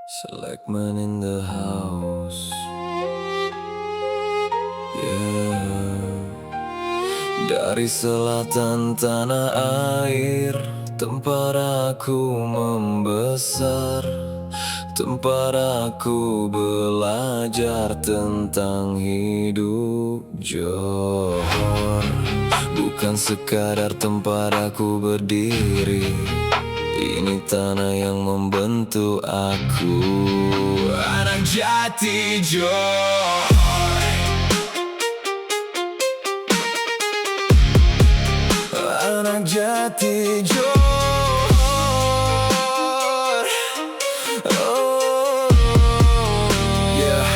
Selectman in the house. Yeah. Dari selatan tanah air, tempat aku membesar, tempat aku belajar tentang hidup. Johor bukan sekadar tempat aku berdiri, ini tanah yang membentuk aku. Anak jati Johor, anak jati Johor. Oh, yeah.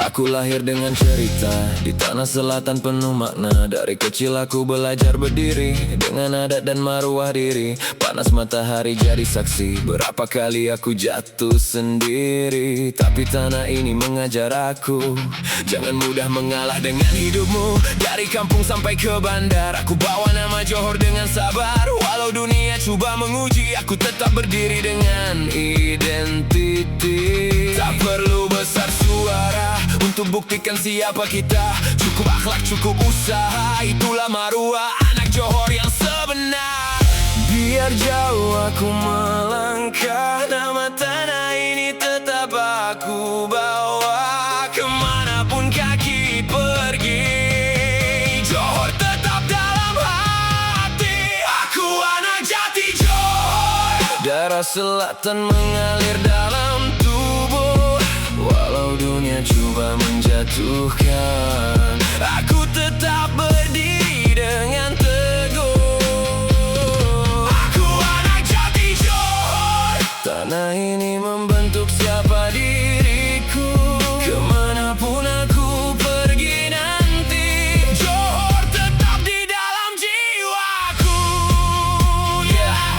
Aku lahir dengan cerita di tanah selatan penuh makna. Dari kecil aku belajar berdiri dengan adat dan maruah diri. Panas matahari jadi saksi, berapa kali aku jatuh sendiri. Tapi tanah ini mengajar aku, jangan mudah mengalah dengan hidupmu. Dari kampung sampai ke bandar, aku bawa nama Johor dengan sabar. Walau dunia coba menguji, aku tetap berdiri dengan identitas. Tak perlu besar suara untuk buktikan siapa kita. Cukup akhlak, cukup usaha, itulah maruah anak Johor yang sebenar. Biar jauh aku melangkah, nama tanah ini tetap aku bawa. Kemanapun kaki pergi, Johor tetap dalam hati. Aku anak jati Johor. Darah selatan mengalir dalam tubuh, walau dunia coba menjatuhkan, aku tetap berdiri dengan teguh. Aku anak jati Johor. Tanah ini membentuk siapa diriku, kemanapun aku pergi nanti, Johor tetap di dalam jiwaku. Yeah.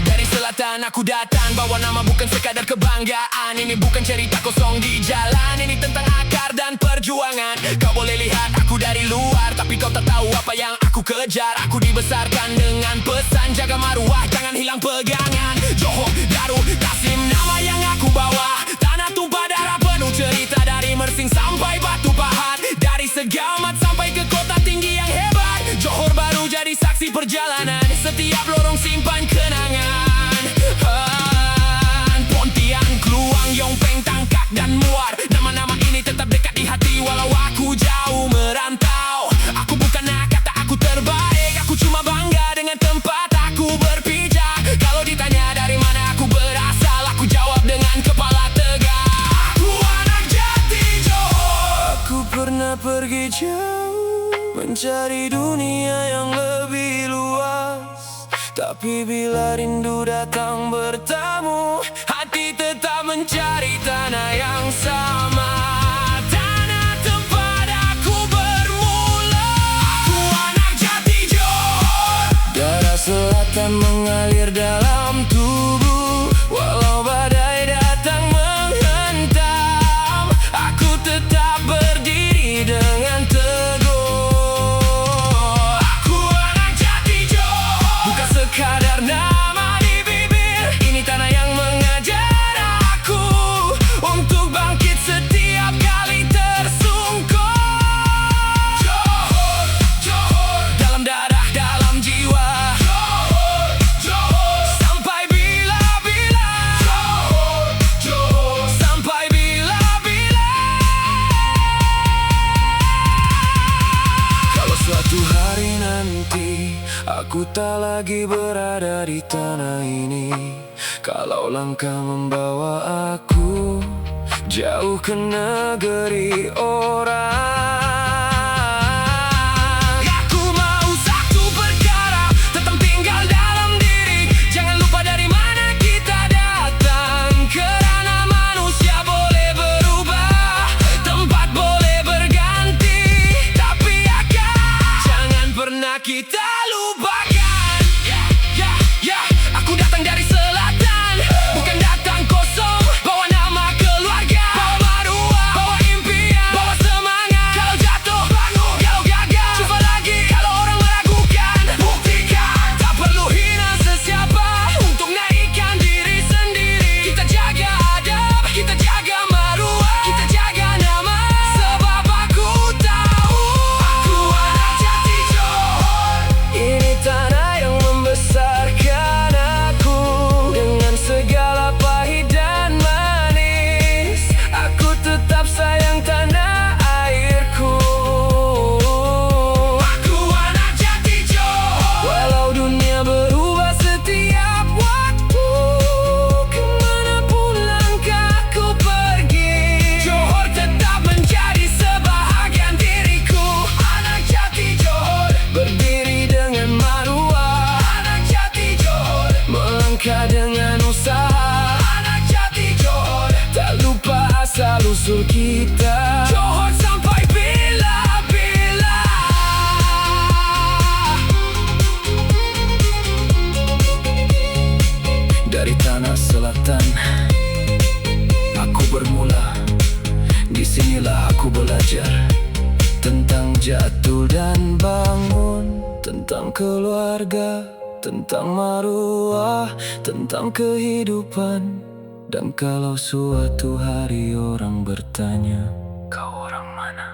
Dari selatan aku datang, bawa nama bukan sekadar kebanggaan. Ini bukan cerita kosong di jalan, ini tentang akar dan perjuangan. Kau boleh lihat aku dari luar, tapi kau tak tahu apa yang aku kejar. Aku dibesarkan dengan pesan jaga maruah, jangan hilang pegangan. Johor, Darul, Qasim, nama yang aku bawa. Tanah tumpah darah penuh cerita, dari Mersing sampai Batu Pahat, dari Segamat sampai ke kota tinggi yang hebat. Johor baru jadi saksi perjalanan, setiap lorong simpan kenangan. Pontian, Kluang, Yongpeng, Tangkak, dan Muar, nama-nama ini tetap dekat di hati. Walau aku jauh merantau, aku bukan kata aku terbaik. Aku cuma bangga dengan tempat aku berpijak. Kalau ditanya dari mana aku berasal, aku jawab dengan kepala tegak. Aku anak jati Johor. Aku pernah pergi jauh mencari dunia yang lebih luas, tapi bila rindu datang bertamu, hati tetap mencari tanah yang sama. Tanah tempat aku bermula. Aku anak jati Johor. Darah selatan mengalir dalam tubuh, walau badai datang menghantam, aku tetap berdiri dengan teguh. Aku anak jati Johor. Bukan sekadar nama di bibir, ini tanah yang mengajar aku untuk bangkit setiap kali tersungkur. Johor, Johor, dalam darah, dalam jiwa. Johor, Johor, sampai bila-bila. Johor, Johor, sampai bila-bila. Kalau suatu hari nanti aku tak lagi berada di tanah ini, kalau langkah membawa aku jauh ke negeri orang, aku mau satu perkara, tetap tinggal dalam diri. Jangan lupa dari mana kita datang, kerana manusia boleh berubah, tempat boleh berganti, tapi jangan pernah kita lupakan. Aku datang dari selatan, bukan datang kosong. Bawa nama keluarga, bawa maruah, bawa impian, bawa semangat. menyusul kita. Johor sampai bila-bila. Dari tanah selatan aku bermula. Disinilah aku belajar tentang jatuh dan bangun, tentang keluarga, tentang maruah, tentang kehidupan. Dan kalau suatu hari orang bertanya, kau orang mana?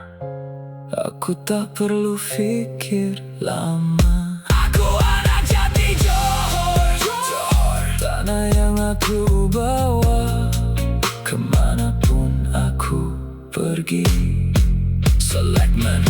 Aku tak perlu pikir lama. Aku anak jati Johor, tanah yang aku bawa kemanapun aku pergi. Selectman.